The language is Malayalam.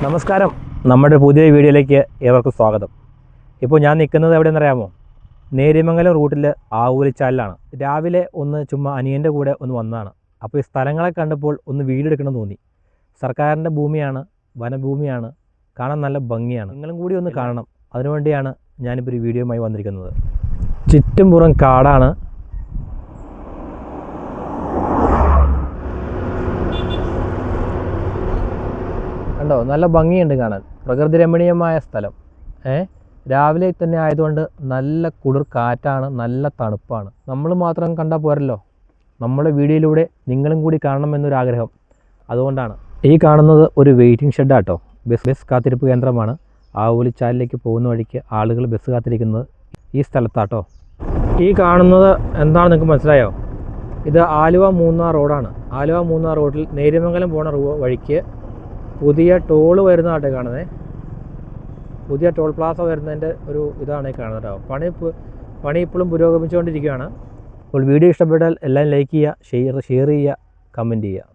നമസ്കാരം, നമ്മുടെ പുതിയ വീഡിയോയിലേക്ക് ഏവർക്കും സ്വാഗതം. ഇപ്പോൾ ഞാൻ നിൽക്കുന്നത് എവിടെയെന്നറിയാമോ? നേര്യമംഗലം റൂട്ടിൽ ആവൂലിച്ചാലിലാണ്. രാവിലെ ഒന്ന് ചുമ്മാ അനിയൻ്റെ കൂടെ ഒന്ന് വന്നതാണ്. അപ്പോൾ ഈ സ്ഥലങ്ങളെ കണ്ടപ്പോൾ ഒന്ന് വീഡിയോ എടുക്കണമെന്ന് തോന്നി. സർക്കാരിൻ്റെ ഭൂമിയാണ്, വനഭൂമിയാണ്, കാണാൻ നല്ല ഭംഗിയാണ്. നിങ്ങളും കൂടി ഒന്ന് കാണണം. അതിനുവേണ്ടിയാണ് ഞാനിപ്പോൾ ഒരു വീഡിയോയുമായി വന്നിരിക്കുന്നത്. ചുറ്റുംപുറം കാടാണ്. കണ്ടോ, നല്ല ഭംഗിയുണ്ട് കാണാൻ. പ്രകൃതി രമണീയമായ സ്ഥലം. രാവിലെ തന്നെ ആയതുകൊണ്ട് നല്ല കുളിർ കാറ്റാണ്, നല്ല തണുപ്പാണ്. നമ്മൾ മാത്രം കണ്ടാൽ പോരല്ലോ, നമ്മുടെ വീഡിയോയിലൂടെ നിങ്ങളും കൂടി കാണണമെന്നൊരാഗ്രഹം. അതുകൊണ്ടാണ് ഈ കാണുന്നത് ഒരു വെയിറ്റിംഗ് ഷെഡാട്ടോ. ബസ് കാത്തിരിപ്പ് കേന്ദ്രമാണ്. ആവൂലിച്ചാലിലേക്ക് പോകുന്ന വഴിക്ക് ആളുകൾ ബസ് കാത്തിരിക്കുന്നത് ഈ സ്ഥലത്താട്ടോ. ഈ കാണുന്നത് എന്താണ് നിങ്ങൾക്ക് മനസ്സിലായോ? ഇത് ആലുവ മൂന്നാർ റോഡാണ്. ആലുവ മൂന്നാർ റോഡിൽ നേര്യമംഗലം പോണ വഴിക്ക് പുതിയ ടോള് വരുന്നതാട്ടെ കാണുന്നത്. പുതിയ ടോൾ പ്ലാസ വരുന്നതിൻ്റെ ഒരു ഇതാണ് ഈ കാണുന്നത് കേട്ടോ. പണി ഇപ്പോഴും പുരോഗമിച്ചുകൊണ്ടിരിക്കുകയാണ്. അപ്പോൾ വീഡിയോ ഇഷ്ടപ്പെട്ടാൽ എല്ലാം ലൈക്ക് ചെയ്യുക, ഷെയർ ചെയ്യുക, കമൻറ്റ് ചെയ്യുക.